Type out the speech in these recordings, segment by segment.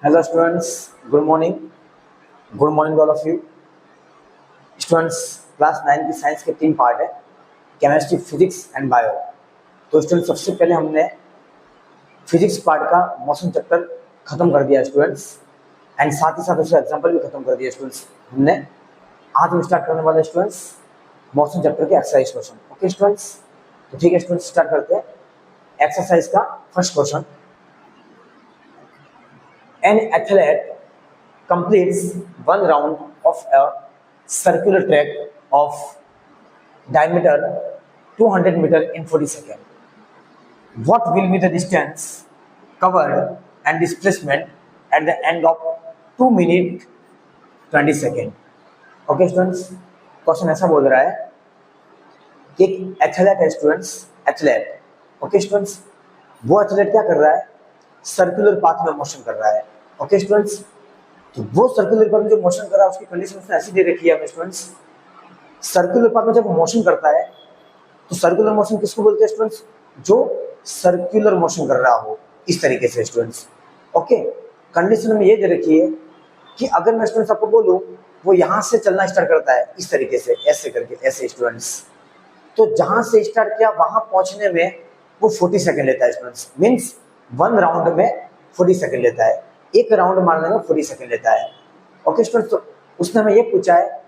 Hello students, good morning to all of you. Students class 9 की science के 3 part है, chemistry, physics and bio. तो students सबसे पहले हमने फिजिक्स पार्ट का मोशन चैप्टर खत्म कर दिया स्टूडेंट्स, एंड साथ ही साथ उसका एग्जाम्पल भी खत्म कर दिया स्टूडेंट्स हमने। आज हम स्टार्ट करने वाले स्टूडेंट्स मोशन चैप्टर के एक्सरसाइज क्वेश्चन। ओके स्टूडेंट्स, तो ठीक है स्टूडेंट्स, स्टार्ट करते हैं एक्सरसाइज का first question. An athlete completes one round of a circular track of diameter 200 meter in 40 seconds. What will be the distance covered and displacement at the end of 2 minutes 20 seconds? Okay students, question ऐसा बोल रहा है कि एक athlete है students, athlete. Okay students, वो athlete क्या कर रहा है? सर्कुलर पाथ में मोशन कर रहा है। ओके स्टूडेंट्स, तो वो सर्कुलर पाथ में जो मोशन कर रहा है उसकी कंडीशन उसने ऐसी दे रखी है हमें स्टूडेंट्स। सर्कुलर पाथ में जब मोशन करता है तो सर्कुलर मोशन किसको बोलते हैं स्टूडेंट्स? जो सर्कुलर मोशन कर रहा हो, इस तरीके से स्टूडेंट्स। ओके, कंडीशन में ये दे रखी है कि अगर मैं स्टूडेंट्स आपको बोलूं वो यहाँ से चलना स्टार्ट करता है इस तरीके से, ऐसे करके, ऐसे स्टूडेंट्स, तो जहां से स्टार्ट किया वहां पहुंचने में वो 40 सेकंड लेता है स्टूडेंट्स। मीन्स वन राउंड में 40 सेकंड लेता है, एक राउंड मारने में 40 सेकंड लेता है। ओके स्टूडेंट्स, तो उसने हमें ये पूछा है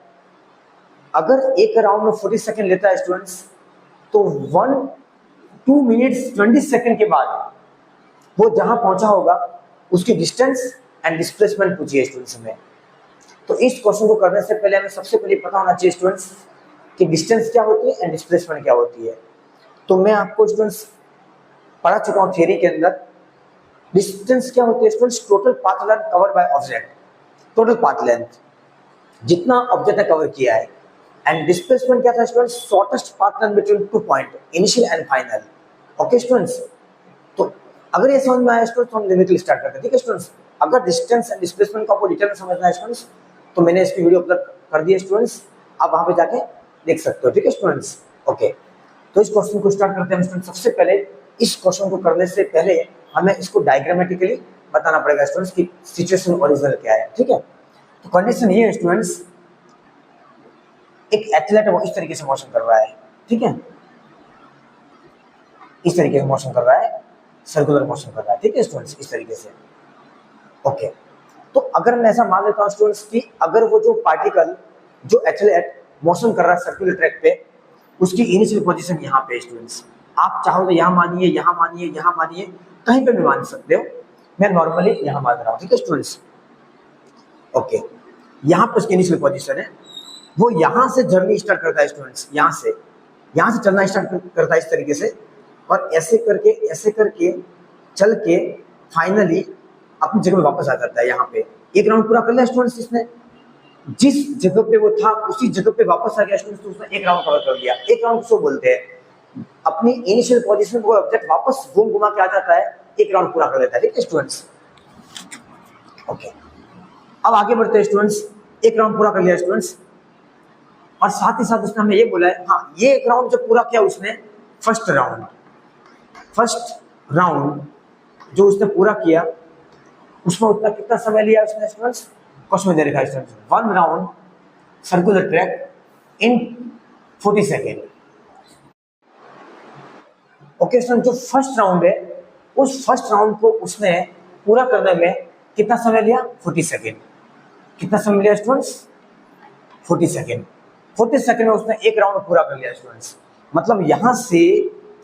अगर एक राउंड में 40 सेकंड लेता है स्टूडेंट्स, तो 2 मिनट्स 20 सेकंड के बाद वो जहां पहुंचा होगा उसकी डिस्टेंस एंड डिस्प्लेसमेंट पूछिए स्टूडेंट्स हमें। तो इस क्वेश्चन को करने से पहले हमें सबसे पहले पता होना चाहिए स्टूडेंट्स कि डिस्टेंस क्या होती है एंड डिस्प्लेसमेंट क्या होती है। तो मैं आपको स्टूडेंट्स पढ़ा चुका हूं थियरी के अंदर। डिस्टेंस क्या होती है students? Total path length covered by object, total path length जितना ऑब्जेक्ट ने कवर किया है। एंड डिस्प्लेसमेंट क्या था students? Shortest path length between 2 point, initial and final. Okay students, तो अगर ये समझ में आया स्टूडेंट्स तो हम न्यूमेरिकल स्टार्ट करते हैं। ठीक है स्टूडेंट्स, अगर डिस्टेंस एंड डिस्प्लेसमेंट को आपको डिटेल में समझना है स्टूडेंट्स तो मैंने इसकी वीडियो अपलोड कर दी है स्टूडेंट्स, आप वहां पे जाके देख सकते हो। ठीक है स्टूडेंट्स, ओके, तो इस क्वेश्चन को स्टार्ट करते हैं स्टूडेंट्स। सबसे पहले इस क्वेश्चन को करने से पहले हमें इसको डायग्रामेटिकली बताना पड़ेगा स्टूडेंट्स की सिचुएशन ओरिजिनल क्या है। ठीक है, तो कंडीशन ये है स्टूडेंट्स, एक एथलेट है वो इस तरीके से मोशन कर रहा है। ठीक है, इस तरीके से मोशन कर रहा है, सर्कुलर मोशन कर रहा है। ठीक है स्टूडेंट्स, इस तरीके से। ओके, तो अगर मैं ऐसा मान लेता हूं स्टूडेंट्स कि अगर वो जो पार्टिकल, जो एथलेट मोशन कर रहा है सर्कुलर ट्रैक पे, उसकी इनिशियल पोजीशन यहाँ पे स्टूडेंट्स, आप चाहो तो यहाँ मानिए, यहाँ मानिए, यहाँ मानिए, कहीं पे भी मान सकते हो। मैं नॉर्मली यहाँ मान रहा हूँ। ठीक है स्टूडेंट्स, ओके, यहाँ पे उसकी इनिशियल पोजीशन है। वो यहाँ से जर्नी स्टार्ट करता है स्टूडेंट्स, यहाँ से चलना स्टार्ट करता है इस तरीके से, और ऐसे करके चल के फाइनली अपनी जगह में वापस आ जाता है। यहाँ पे एक राउंड पूरा कर लिया स्टूडेंट्स इसने, जिस जगह पे वो था उसी जगह पे वापस आ गया स्टूडेंट्स, तो उसने एक राउंड कवर कर लिया। एक राउंड किसको बोलते हैं? अपनी इनिशियल पोजीशन वो ऑब्जेक्ट वापस घुमा के आ जाता है, एक राउंड पूरा कर लेता है। ठीक है स्टूडेंट्स, ओके, अब आगे बढ़ते हैं स्टूडेंट्स। एक राउंड पूरा कर लिया स्टूडेंट्स, और साथ ही साथ उसने हमें ये बोला है, हाँ, ये एक राउंड जब पूरा किया उसने, फर्स्ट राउंड जो उसने पूरा किया उसमें उतना कितना समय लिया उसने स्टूडेंट्स? क्वेश्चन में दे रखा है स्टूडेंट्स, 1 राउंड सर्कुलर ट्रैक इन 40 सेकेंड। ओके स्टूडेंट, जो फर्स्ट राउंड है उस फर्स्ट राउंड को उसने पूरा करने में कितना समय लिया? 40 सेकेंड। कितना समय लिया स्टूडेंट्स? 40 सेकेंड। 40 सेकेंड में उसने एक राउंड पूरा कर लिया स्टूडेंट्स। मतलब यहां से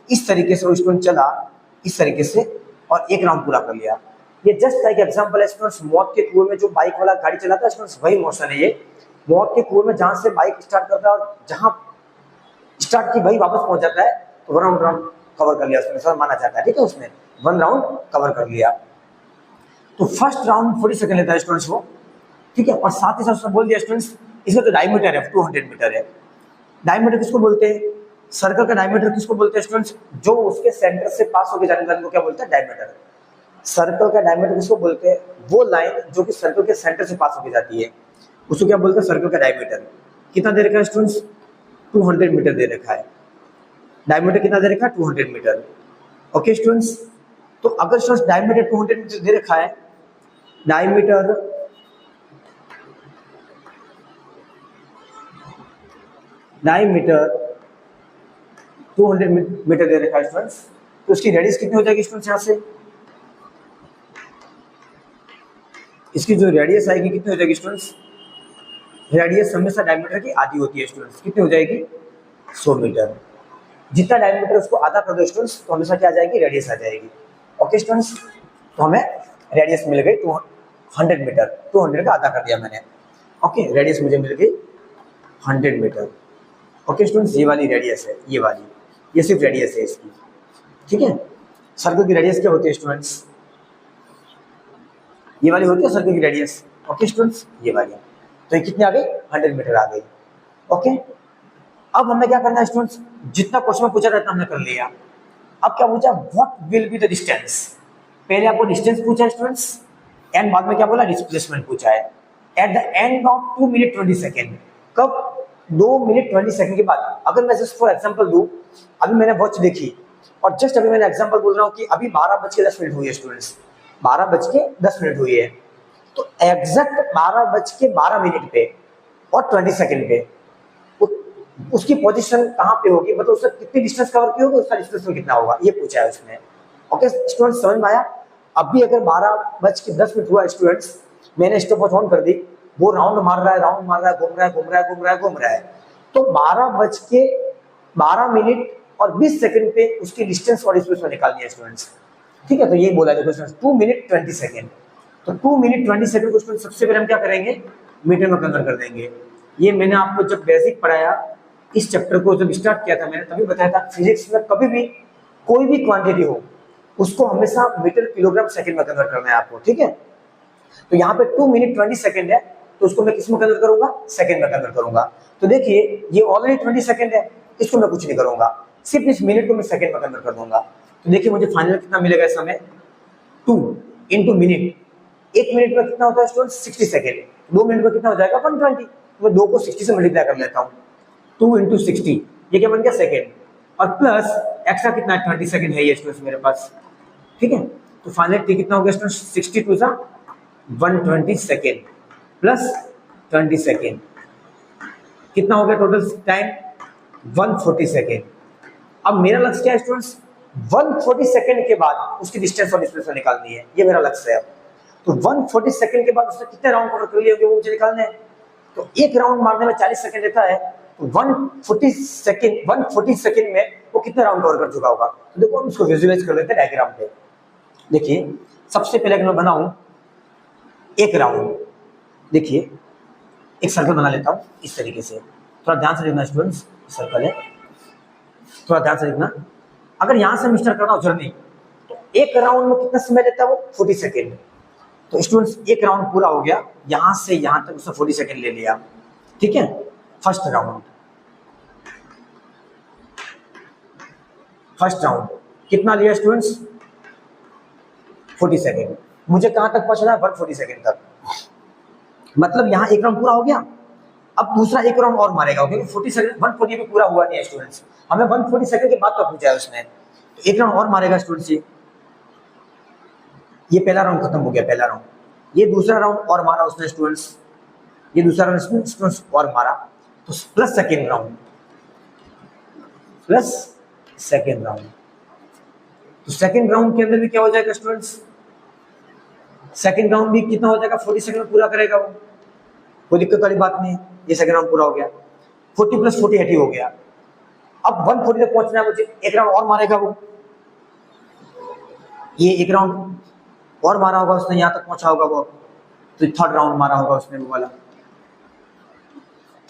इस तरीके से वो स्टूडेंट चला, इस तरीके से, और एक राउंड पूरा कर लिया। ये जस्ट लाइक एग्जांपल है स्टूडेंट्स, मौत के कुएं में जो बाइक वाला गाड़ी चलाता है स्टूडेंट्स, वही मोशन है ये। मौत के कुएं में जहां से बाइक स्टार्ट करता है और जहां स्टार्ट की वही वापस पहुंच जाता है, तो 1 राउंड कवर कर लिया उसने, माना जाता है। ठीक है, उसने 1 राउंड कवर कर लिया। तो फर्स्ट राउंड 40 सेकंड लेता है स्टूडेंट्स वो। ठीक है, और साथ ही साथ उसने बोल दिया स्टूडेंट्स इसका तो डायमीटर है 200 मीटर है। डायमीटर किसको बोलते हैं? सर्कल का डायमीटर किसको बोलते हैं स्टूडेंट्स? जो उसके सेंटर से पास होकर जाने वाले को क्या बोलते हैं? डायमीटर। सर्कल का डायमीटर किसको बोलते हैं? वो लाइन जो कि सर्कल के सेंटर से पास होकर जाती है उसको क्या बोलते हैं? सर्कल का डायमीटर। कितना दे रखा है स्टूडेंट्स? 200 मीटर दे रखा है। डायमीटर कितना दे रखा है? 200 मीटर। ओके स्टूडेंट्स, तो अगर स्टूडेंट्स डायमीटर 200 मीटर दे रखा है, डायमीटर डायमीटर 200 मीटर दे रखा है स्टूडेंट्स, तो उसकी रेडियस कितनी हो जाएगी स्टूडेंट्स? यहाँ से इसकी जो रेडियस आएगी कितनी हो जाएगी स्टूडेंट्स? रेडियस हमेशा डायमीटर की आधी होती है स्टूडेंट्स, कितनी हो जाएगी? 100 मीटर। जितना डायमीटर उसको आधा कर दो स्टूडेंट्स, तो हमेशा क्या आ जाएगी? रेडियस आ जाएगी। ओके स्टूडेंट्स, तो हमें रेडियस मिल गई 200 मीटर, 200 का आधा कर दिया मैंने। ओके, रेडियस मुझे मिल गई 100 मीटर। ओके स्टूडेंट्स, ये वाली रेडियस है, ये वाली, ये सिर्फ रेडियस है इसकी, ठीक है। सर्कल की रेडियस क्या होती है स्टूडेंट्स? ये वाली होती है सर्कल की रेडियस। ओके स्टूडेंट्स, ये वाली, तो ये कितनी आ गई? 100 मीटर आ गई। ओके, अब हमें क्या करना है स्टूडेंट्स? जितना क्वेश्चन में पूछा रहता हमने कर लिया। अब क्या पूछा? What will be the distance. पहले आपको डिस्टेंस पूछा है स्टूडेंट्स, एंड बाद में क्या बोला? डिस्प्लेसमेंट पूछा है। At the end of 2 minute 20 second, कब? 2 मिनट 20 सेकेंड के बाद। अगर मैं जस्ट फॉर एग्जाम्पल दूं, अभी मैंने वॉच देखी और जस्ट अभी मैंने एग्जाम्पल बोल रहा हूँ कि अभी 12:10 हुई है स्टूडेंट्स, 12:10 हुई है, तो एग्जैक्ट 12:12 पे और 20 सेकेंड पे उसकी पोजीशन कहाँ पे होगी, मतलब उसने कितनी डिस्टेंस कवर की होगी, उसका डिस्टेंस कितना होगा, ये पूछा है उसने। ओके स्टूडेंट्स, समझ में आया? अभी अगर 12:10 हुआ स्टूडेंट्स, मैंने स्टॉप वॉच ऑन कर दी, वो राउंड मार रहा है, राउंड मार रहा है, घूम रहा है, घूम रहा है, घूम रहा है, घूम रहा है, तो 12:12 और 20 सेकंड पे उसकी डिस्टेंस और डिस्प्लेसमेंट निकालनी है स्टूडेंट्स, ठीक है। तो ये बोला है क्वेश्चन 2 मिनट 20 सेकंड, तो 2 मिनट 20 सेकंड को स्टूडेंट सबसे पहले हम क्या करेंगे? मीटर में कन्वर्ट कर देंगे। ये मैंने आपको जब बेसिक पढ़ाया, इस चैप्टर को जब स्टार्ट किया था मैंने, तभी बताया था फिजिक्स में कभी भी कोई भी क्वांटिटी हो उसको हमेशा मीटर किलोग्राम सेकंड में कन्वर्ट करना है आपको, ठीक है। तो यहाँ पे 2 मिनट 20 सेकंड है, तो उसको मैं किस में कन्वर्ट करूंगा? सेकंड में कन्वर्ट करूंगा। तो देखिए ये ऑलरेडी 20 सेकंड है, इसको मैं कुछ नहीं करूंगा, सिर्फ इस मिनट को मैं सेकंड में कन्वर्ट कर दूंगा। तो देखिए मुझे फाइनल कितना मिलेगा इस समय? 2 इंटू मिनट, 1 मिनट में कितना होता है स्टूडेंट? 60 सेकंड। 2 मिनट में कितना हो जाएगा? 120। तो मैं 2 को 60 से मल्टीप्लाई कर लेता हूँ, 2 इंटू 60, ये क्या बन गया? सेकंड, और प्लस एक्स्ट्रा कितना है? 20 सेकंड है ये स्टूडेंट्स मेरे पास, ठीक है। तो फाइनल टी कितना हो गया स्टूडेंट्स? 62 सा 120 सेकेंड प्लस 20 सेकेंड, कितना हो गया टोटल टाइम? 140 सेकेंड। अब मेरा लक्ष्य क्या है स्टूडेंट्स? 140 सेकेंड के बाद उसकी डिस्टेंस और डिस्प्लेसमेंट निकालनी है, ये मेरा लक्ष्य है। तो 140 सेकेंड के बाद उसने कितने राउंड कवर कर लिए होंगे वो मुझे निकालने हैं। तो एक राउंड मारने में 40 सेकेंड लेता है, तो 140 सेकेंड में वो कितने राउंड कवर कर चुका होगा। तो देखो हम इसको विजुअलाइज कर लेते हैं डायग्राम पे। देखिए सबसे पहले अगर मैं बनाऊं एक राउंड, देखिए एक सर्कल बना लेता हूं इस तरीके से, थोड़ा ध्यान से देखना स्टूडेंट्स, सर्कल है, थोड़ा ध्यान से देखना। अगर यहां से मिस्टर करना हो जर्नी, तो एक राउंड में कितना समय लेता है वो? 40 सेकेंड। तो स्टूडेंट्स एक राउंड पूरा हो गया, यहां से यहां तक उसने 40 सेकेंड ले लिया, ठीक है। फर्स्ट राउंड कितना लिया स्टूडेंट्स? 40 सेकेंड। मुझे कहां तक पहुंचना है? 140 सेकेंड तक। मतलब यहां एक राउंड पूरा हो गया, अब दूसरा एक राउंड और मारेगा, क्योंकि 40 सेकेंड 140 में पूरा हुआ नहीं है स्टूडेंट्स, हमें 140 सेकेंड के बाद तो पूछा है उसने, तो एक राउंड और मारेगा स्टूडेंट्स। ये पहला राउंड खत्म हो गया, पहला राउंड। ये दूसरा राउंड और मारा उसने स्टूडेंट्स, ये दूसरा राउंड स्टूडेंट्स और मारा, तो plus second round, plus second round. तो सेकेंड राउंड के अंदर भी क्या हो जाएगा स्टूडेंट्स? सेकेंड राउंड भी कितना हो जाएगा? 40 सेकेंड में पूरा करेगा वो, कोई दिक्कत वाली बात नहीं है। ये सेकेंड राउंड पूरा हो गया, 40 प्लस 40 80 हो गया। अब 140 तक पहुंचना है मुझे, एक राउंड और मारेगा वो, ये एक राउंड और मारा होगा उसने, यहां तक पहुंचा होगा वो, तो थर्ड राउंड मारा होगा उसने वो वाला,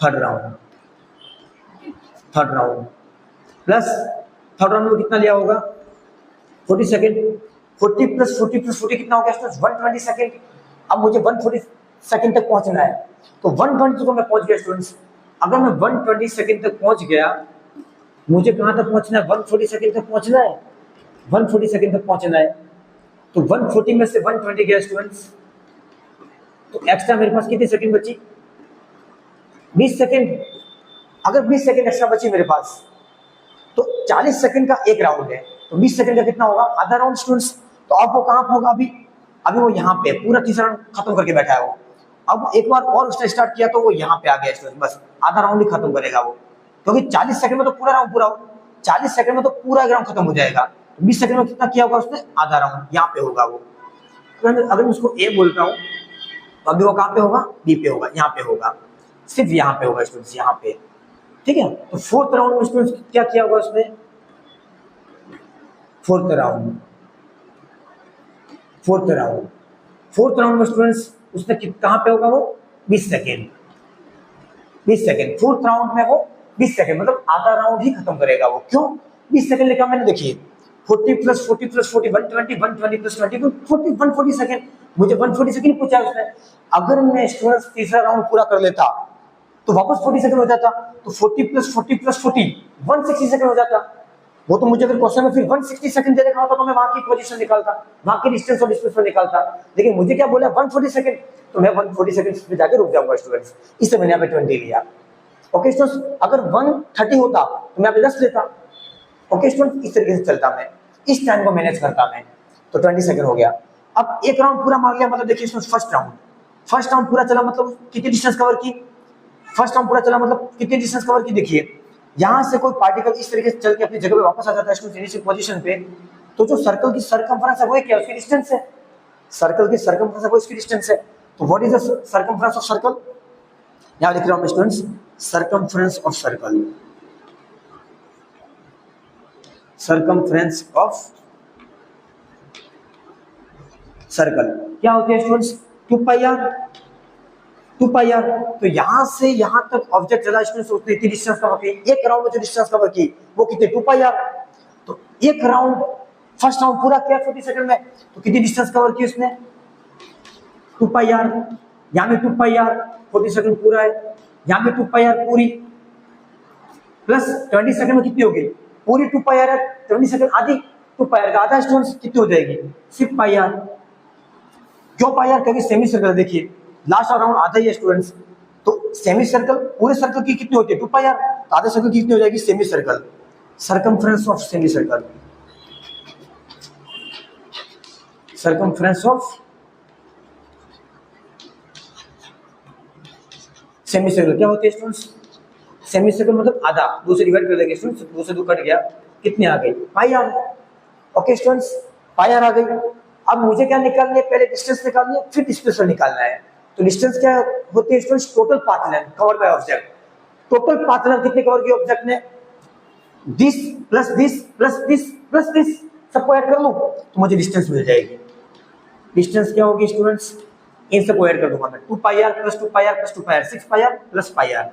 third round plus third round में कितना लिया होगा? 40 सेकेंड, 40 प्लस 40 प्लस 40 कितना हो गया? 120 सेकेंड। अब मुझे 140 सेकेंड तक पहुंचना है, तो 120 को मैं पहुंच गया स्टूडेंट्स। अगर मैं 120 सेकेंड तक पहुंच गया, मुझे कहां तक पहुंचना है? 140 सेकेंड तक पहुंचना है, 140 सेकेंड तक पहुंचना है। तो 140 में से 120 गया स्टूडेंट्स, तो एक्स्ट्रा मेरे पास कितनी सेकंड बची? 20 सेकंड। अगर 20 सेकंड एक्स्ट्रा बची मेरे पास, तो 40 सेकंड का एक राउंड है, तो 20 सेकंड का कितना होगा? आधा राउंड स्टूडेंट्स। तो अब वो कहां होगा? अभी अभी वो यहाँ पे पूरा तीसरा राउंड खत्म करके बैठा है वो। अब एक बार और उसने स्टार्ट किया तो वो यहाँ पे आ गया स्टूडेंट, बस आधा राउंड ही खत्म करेगा वो, क्योंकि 40 सेकंड में तो पूरा राउंड पूरा हो, 40 सेकंड में तो पूरा राउंड खत्म हो जाएगा। 20 सेकंड में कितना किया होगा उसने, आधा राउंड यहाँ पे होगा वो। तो अगर मैं उसको ए बोलता हूँ तो अभी वो कहाँ पे होगा, बी पे होगा, यहाँ पे होगा, सिर्फ यहाँ पे होगा स्टूडेंट्स, यहाँ पे। ठीक है, तो फोर्थ राउंड में स्टूडेंट्स क्या किया होगा उसने, फोर्थ राउंड में स्टूडेंट्स उसने कहाँ पे होगा वो, 20 सेकेंड। फोर्थ राउंड में वो 20 सेकेंड मतलब आधा राउंड ही खत्म करेगा वो। क्यों 20 सेकेंड लिखा मैंने, देखिए 40 प्लस 40 प्लस 40 120 120 प्लस 20 40 140 सेकेंड, मुझे 140 सेकेंड पूछा उसने। अगर मैं स्टूडेंट्स तीसरा राउंड पूरा कर लेता तो वापस 40 सेकंड हो जाता, तो 40 प्लस 40 प्लस 40 160 सेकंड हो जाता। वो तो मुझे अगर क्वेश्चन में फिर 160 सेकंड दे रखा होता तो मैं वहां की पोजीशन निकालता, वहां की डिस्टेंस और डिस्टेंस निकालता, लेकिन मुझे क्या बोला 140 सेकंड, तो मैं 140 सेकंड पे जाके रुक जाऊंगा स्टूडेंट्स, इससे मैंने यहाँ पे 20 लिया। ओके स्टूडेंट्स, अगर 130 होता तो मैं यहाँ पे 10 लेता। ओके स्टूडेंट्स, इस तरीके से चलता मैं, इस टाइम को मैनेज करता मैं, तो 20 सेकंड हो गया। अब एक राउंड पूरा मार लिया, मतलब देखिए स्टूडेंट्स फर्स्ट राउंड पूरा चला, मतलब कितनी डिस्टेंस कवर की, फर्स्ट राउंड पूरा चला मतलब कितनी डिस्टेंस कवर की। देखिए यहां से कोई पार्टिकल इस तरीके से चल के अपनी जगह पे वापस आ जाता है स्टूडेंट इनिशियल पोजीशन पे, तो जो सर्कल की सर्कमफरेंस है वो क्या, उसकी डिस्टेंस है। सर्कल की सर्कमफरेंस है वो इसकी डिस्टेंस है। तो what is the circumference of circle, यहां लिख रहा हूं मैं students, circumference of circle, circumference of circle क्या होती है स्टूडेंट्स, 2 पाई आर। तो यहां से यहां तक ऑब्जेक्ट चला स्टूडेंट्स, उसने इतनी डिस्टेंस कवर की, एक राउंड में जो डिस्टेंस कवर की वो कितने, 2 पाई आर। तो एक राउंड फर्स्ट राउंड पूरा किया 40 सेकंड में, तो कितनी डिस्टेंस कवर की उसने, 2 पाई आर। यहां में 2 पाई आर 40 सेकंड पूरा है, यहां में 2 पाई आर पूरी, प्लस 20 सेकंड में कितनी होगी, पूरी 2 पाई आर है, 20 सेकंड आधी, 2 पाई आर का आधा स्टूडेंट्स कितनी हो जाएगी, 6 पाई आर। क्यों पाई आर, क्योंकि सेमी सर्कल, देखिए लास्ट राउंड आधा ही है स्टूडेंट्स, तो सेमी सर्कल पूरे सर्कल की कितनी होती है, 2 पाई आर, तो आधे सर्कल की कितनी हो जाएगी, semi circle, circumference of semi circle, circumference of semi circle क्या होती है स्टूडेंट्स, सेमी सर्कल मतलब आधा, 2 से डिवाइड कर देंगे स्टूडेंट्स, 2 से 2 कट गया, कितनी आ गई, pi r. Okay students, pi r आ गई। अब मुझे क्या निकालनी है, पहले डिस्टेंस निकालनी है, फिर डिस्प्लेसमेंट निकालना है। तो डिस्टेंस क्या होती है students, total path length covered by object. Total path length कितनी कवर की ऑब्जेक्ट ने, this plus this plus this plus this, सबको ऐड कर लूं तो मुझे डिस्टेंस मिल जाएगी। डिस्टेंस क्या होगी स्टूडेंट्स, इन सबको ऐड कर दूंगा मैं, 2 pi r plus 2 pi r plus 2 pi r, 6 pi r plus pi r,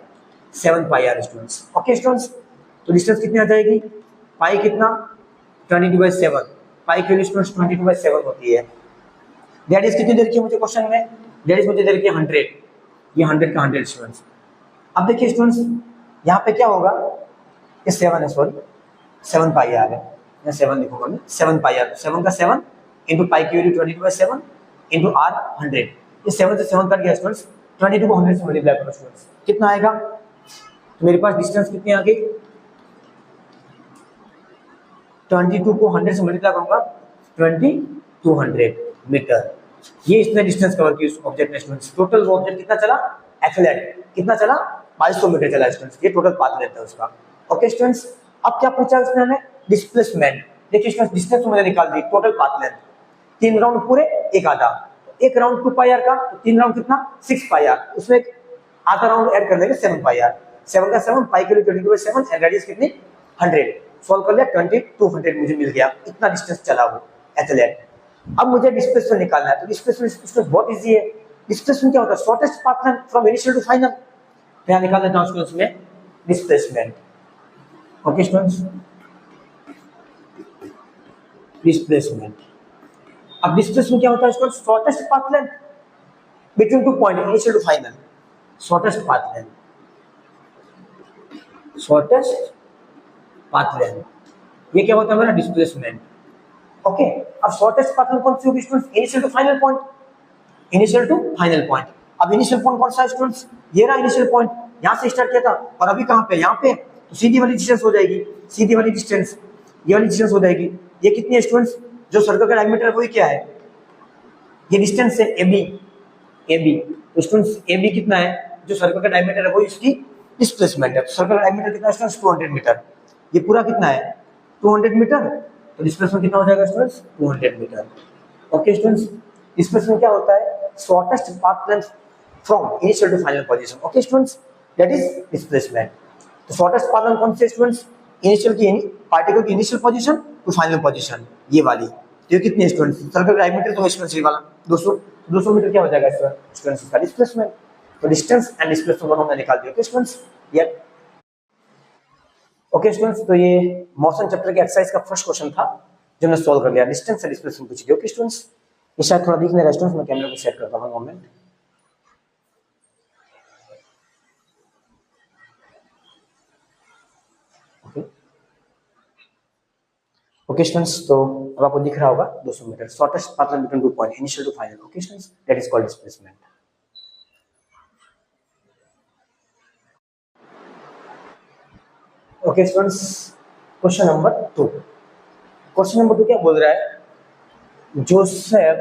7 pi r students. Okay students, तो डिस्टेंस कितनी आ जाएगी, पाई कितना, 22/7, पाई की वैल्यू स्टूडेंट्स 22/7 होती है। दैट इज कितनी देर की मुझे क्वेश्चन में, दैट इज मुझे देर की 100, ये 100 का 100 स्टूडेंट्स। अब देखिए स्टूडेंट्स यहाँ पे क्या होगा, ये 7 है, सॉरी 7 पाई आर है, मैं 7 लिखूंगा मैं, 7 पाई आर, 7 का 7 इंटू पाई की वैल्यू 22/7 इंटू आर 100, ये 7 से 7 कट गया स्टूडेंट्स, 22 को 100 से मल्टीप्लाई करो स्टूडेंट्स, कितना आएगा, तो मेरे पास डिस्टेंस कितनी आ गई, 22 को 100 से मल्टीप्लाई करूंगा 2200 मीटर। ये इसने डिस्टेंस कवर की उस ऑब्जेक्ट ने स्टूडेंट्स। टोटल वो ऑब्जेक्ट कितना चला, एक्सेलरेट कितना चला, 2200 मीटर चला स्टूडेंट्स, ये टोटल पाथ लेंथ है उसका। ओके स्टूडेंट्स, अब क्या पूछा उसने हमें, डिस्प्लेसमेंट। देखिए स्टूडेंट्स डिस्टेंस तो मैंने निकाल दी, टोटल पाथ लेंथ 3 राउंड पूरे, एक आधा, एक राउंड 2 पाई आर का, तो 3 राउंड कितना, 6 पाई आर, उसमें एक आधा राउंड ऐड कर देंगे 7 पाई आर, 7 का 7, पाई के लिए 22/7 एंड रेडियस कितनी 100, सॉल्व कर लिया 2200 मुझे मिल गया, इतना डिस्टेंस चला वो एथलेट। अब मुझे डिस्प्लेसमेंट निकालना है, तो डिस्प्लेसमेंट बहुत इजी है। डिस्प्लेसमेंट क्या होता है, shortest path length from initial to final, मैं निकाल लेता हूं स्टूडेंट्स में डिस्प्लेसमेंट। ओके स्टूडेंट्स, डिस्प्लेसमेंट, अब डिस्प्लेसमेंट क्या होता है students, shortest path length between 2 point initial to final, shortest path length, shortest path length, ये क्या होता है हमारा डिस्प्लेसमेंट। ओके, अब शॉर्टेस्ट पाथ लेंथ कौन सी होगी students, initial to final point, initial to final point. अब इनिशियल पॉइंट कौन सा है स्टूडेंट्स, ये रहा इनिशियल पॉइंट, यहां से स्टार्ट किया था और अभी कहां पे, यहां पे, तो सीधी वाली डिस्टेंस हो जाएगी, सीधी वाली डिस्टेंस, ये वाली डिस्टेंस हो जाएगी। ये कितनी है स्टूडेंट्स, जो सर्कल का डायमीटर है वो क्या है, ये डिस्टेंस है AB तो स्टूडेंट्स AB कितना है, जो सर्कल का डायमीटर है वो इसकी डिस्प्लेसमेंट है। तो सर्कल का डायमीटर कितना है स्टूडेंट्स 200 मीटर, ये पूरा कितना है 200 मीटर, तो डिस्प्लेसमेंट कितना हो जाएगा students 200 meter. Okay students, displacement क्या होता है, shortest path length from initial to final position. Okay students, that is displacement. तो शॉर्टेस्ट पाथ लेंथ कौन सी है स्टूडेंट्स, इनिशियल की पार्टिकल की initial position to final position, ये वाली। तो ये कितनी है स्टूडेंट्स, सर्कल डायमीटर तो स्टूडेंट्स ये वाला 200 मीटर क्या हो जाएगा स्टूडेंट्स इसका डिस्प्लेसमेंट। तो डिस्टेंस एंड डिस्प्लेसमेंट दोनों हमने निकाल दिया। ओके स्टूडेंट्स, ये ओके स्टूडेंट्स, तो ये मोशन चैप्टर के एक्सरसाइज का फर्स्ट क्वेश्चन था जो हमने सॉल्व कर लिया, डिस्टेंस एंड डिस्प्लेसमेंट पूछ लिया। ओके स्टूडेंट्स, ये शायद थोड़ा दिखने रहा है स्टूडेंट्स, मैं कैमरा को सेट करता हूं मोमेंट। ओके स्टूडेंट्स, तो अब आपको दिख रहा होगा 200 meter, shortest path length between two point initial to final. Okay students, that is called displacement. Okay students, question number 2। Question number 2 क्या बोल रहा है, Joseph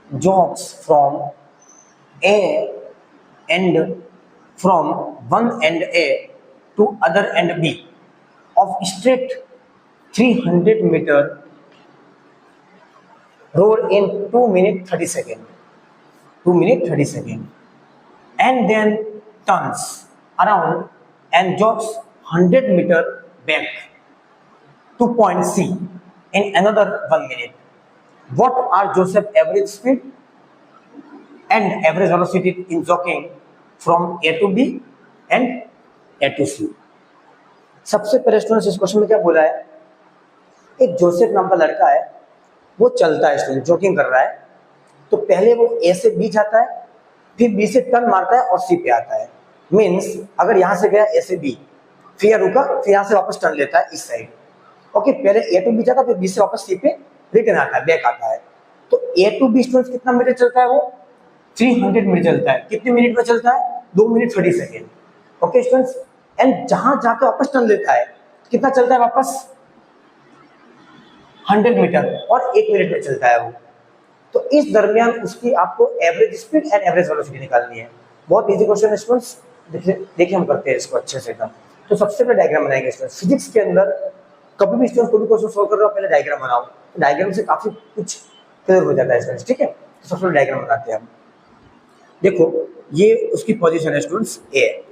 jogs from A and from one end A to other end B of straight 300 meter road in 2 minutes 30 seconds. 2 minutes 30 seconds, and then turns around and jogs 100 meter back to point C in another 1 minute. What are Joseph's average speed and average velocity in jogging from A to B and A to C? सबसे पहले students इस question में क्या बोला है, एक Joseph नाम का लड़का है, वो चलता है स्टूडेंट, जॉगिंग कर रहा है। तो पहले वो ए से बी जाता है, फिर बी से टर्न मारता है और सी पे आता है। मीन्स अगर यहाँ से गया ए से बी, फिर रुका, फिर यहाँ से वापस टर्न लेता है इस साइड। ओके, पहले ए टू बी जाता है, फिर बी से वापस सी पे रिटर्न आता है, बैक आता है। तो ए टू बी स्टूडेंट्स कितना मीटर चलता है, वो 300 मीटर चलता है। कितने मिनट में चलता है, 2 minute 30 second. Okay students, and जहां जाके वापस टर्न लेता है कितना चलता है वापस, 100 मीटर, और 1 मिनट में चलता है वो। तो इस दरमियान उसकी आपको average speed and average velocity निकालनी है। बहुत इजी क्वेश्चन है स्टूडेंट्स, देखिए हम करते हैं इसको अच्छे से एकदम। तो सबसे पहले डायग्राम बनाएंगे स्टूडेंट्स। फिजिक्स के अंदर कभी भी स्टूडेंट कोई भी क्वेश्चन सॉल्व कर रहे हो पहले डायग्राम बनाओ, तो डायग्राम से काफी कुछ क्लियर हो जाता है स्टूडेंट्स। ठीक है, तो सबसे पहले डायग्राम बनाते हैं हम। देखो ये उसकी पोजीशन है स्टूडेंट्स ए।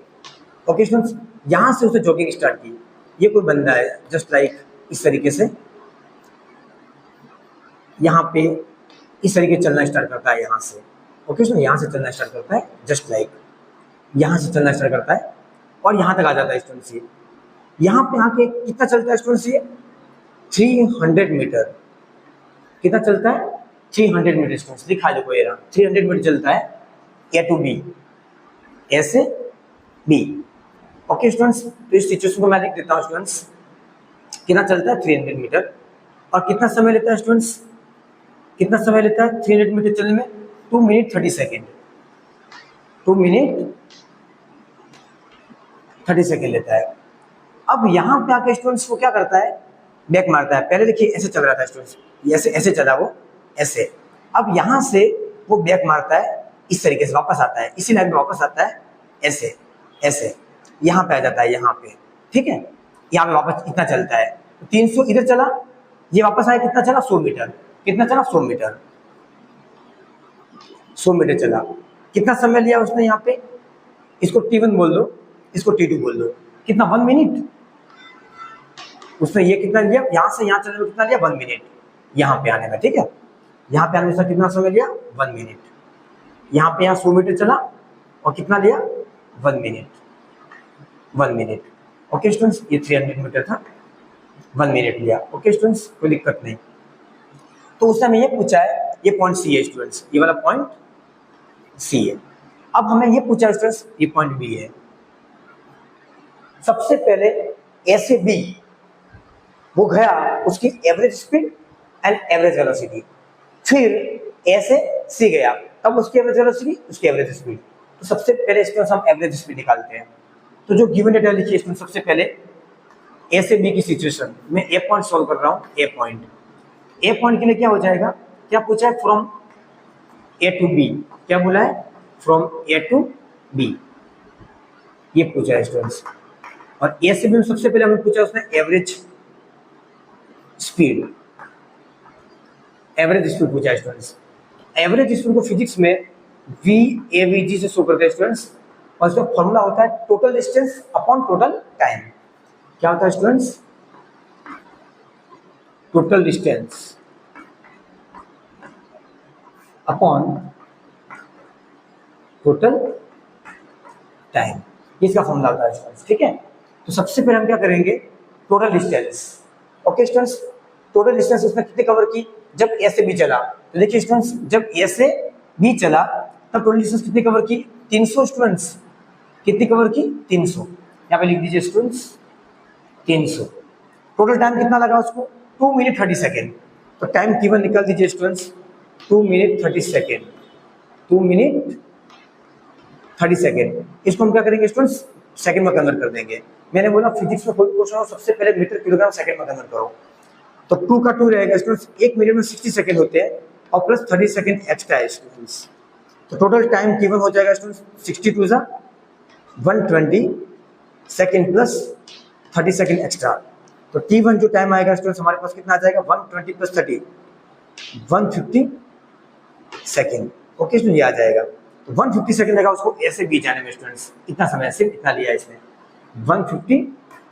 ओके स्टूडेंट्स, यहां से उसने जॉगिंग स्टार्ट की। ये कोई बंदा है जस्ट लाइक इस तरीके से, यहाँ पे इस तरीके चलना स्टार्ट करता है यहाँ से। ओके स्टूडेंट, यहाँ से चलना स्टार्ट करता है जस्ट लाइक, यहाँ से चलना स्टार्ट करता है और यहाँ तक आ जाता है स्टूडेंट्स। ये यहाँ पे आके कितना चलता है स्टूडेंट्स, ये 300 मीटर। कितना चलता है, 300 मीटर स्टूडेंट्स, दिखा दो कोई 300 मीटर चलता है ए टू बी, ए से बी। ओके स्टूडेंट्स, तो इस सिचुएशन को मैं लिख देता हूँ स्टूडेंट्स, कितना चलता है 300 मीटर, और कितना समय लेता है स्टूडेंट्स, कितना समय लेता है 300 मीटर चलने में, 2 मिनट 30 सेकेंड। 2 मिनट 30 सेकेंड लेता है। अब यहाँ पे आके स्टूडेंट्स को क्या करता है, बैक मारता है। पहले देखिए ऐसे चल रहा था स्टूडेंट्स, ऐसे ऐसे चला वो ऐसे। अब यहाँ से वो बैक मारता है इस तरीके से, वापस आता है इसी लाइन में, वापस आता है ऐसे ऐसे, यहाँ पे आ जाता है यहाँ पे। ठीक है, यहाँ पे वापस इतना चलता है, 300 इधर चला, ये वापस आया, कितना चला 100 मीटर। कितना चला 100 मीटर, 100 मीटर चला। कितना समय लिया उसने यहाँ पे, इसको T1 बोल दो, इसको T2 बोल दो। कितना 1 मिनट उसने ये कितना लिया, यहाँ से यहाँ चलने में कितना लिया 1 मिनट यहाँ पे आने में। ठीक है, यहाँ पे आने से कितना समय लिया 1 मिनट। यहाँ पे यहाँ 100 मीटर चला और कितना लिया 1 मिनट, 1 मिनट। ओके स्टूडेंट्स, ये 300 मीटर था, 1 मिनट लिया। ओके स्टूडेंट्स, कोई दिक्कत नहीं। तो उसने हमें ये पूछा है, ये पॉइंट सी है स्टूडेंट्स, ये वाला पॉइंट सी है। अब हमें ये पूछा है स्टूडेंट्स, ये पॉइंट बी है। सबसे पहले ए से बी वो गया, उसकी average speed and average velocity. फिर ए से सी गया, तब उसकी एवरेज वेलोसिटी, उसकी एवरेज स्पीड। तो सबसे पहले स्टूडेंट्स हम एवरेज स्पीड निकालते हैं। तो जो गिवन डेटा लिखिए स्टूडेंट, सबसे पहले ए से बी की सिचुएशन में ए पॉइंट सॉल्व कर रहा हूँ। ए पॉइंट के लिए क्या हो जाएगा, क्या पूछा है, फ्रॉम ए टू बी, क्या बोला है, फ्रॉम ए टू बी, ये पूछा है स्टूडेंट्स। और ए से बी में सबसे पहले हमें पूछा उसने एवरेज स्पीड, एवरेज स्पीड पूछा है स्टूडेंट्स। एवरेज स्पीड को फिजिक्स में वी ए वी जी से शो करते हैं स्टूडेंट्स, और इसका फॉर्मूला होता है total distance upon total time. क्या होता है students, total distance upon total time, इसका फॉर्मूला होता है स्टूडेंट्स, ठीक है। तो सबसे पहले हम क्या करेंगे, total distance. Okay students, total distance उसने कितने कवर की, जब ए से बी चला, तो देखिए स्टूडेंट्स जब ए से बी चला तब टोटल डिस्टेंस कितनी कवर की, 300 स्टूडेंट्स, कितनी कवर की, 300, यहाँ पे लिख दीजिए स्टूडेंट्स 300। टोटल टाइम कितना लगा उसको, 2 मिनट 30 सेकेंड। तो टाइम गिवन निकाल दीजिए students, 2 minute 30 second, 2 minute 30 second. इसको हम क्या करेंगे स्टूडेंट्स, सेकंड में कन्वर्ट कर देंगे। मैंने बोला फिजिक्स में कोई क्वेश्चन हो सबसे पहले मीटर किलोग्राम सेकंड में कन्वर्ट करो, तो 2 का 2 रहेगा स्टूडेंट्स, 1 मिनट में 60 सेकंड होते हैं और प्लस 30 सेकंड एक्स्ट्रा है स्टूडेंट्स। तो टोटल टाइम गिवन हो जाएगा स्टूडेंट्स 62 जा 120 सेकंड प्लस 30 सेकंड एक्स्ट्रा। तो T1 जो टाइम आएगा स्टूडेंट्स हमारे पास कितना आ जाएगा, 120 प्लस 30 150 सेकंड। ओके स्टूडेंट, ये आ जाएगा। तो 150 सेकंड लगा उसको ए से बी जाने में स्टूडेंट्स, इतना समय सिर्फ इतना लिया इसने, 150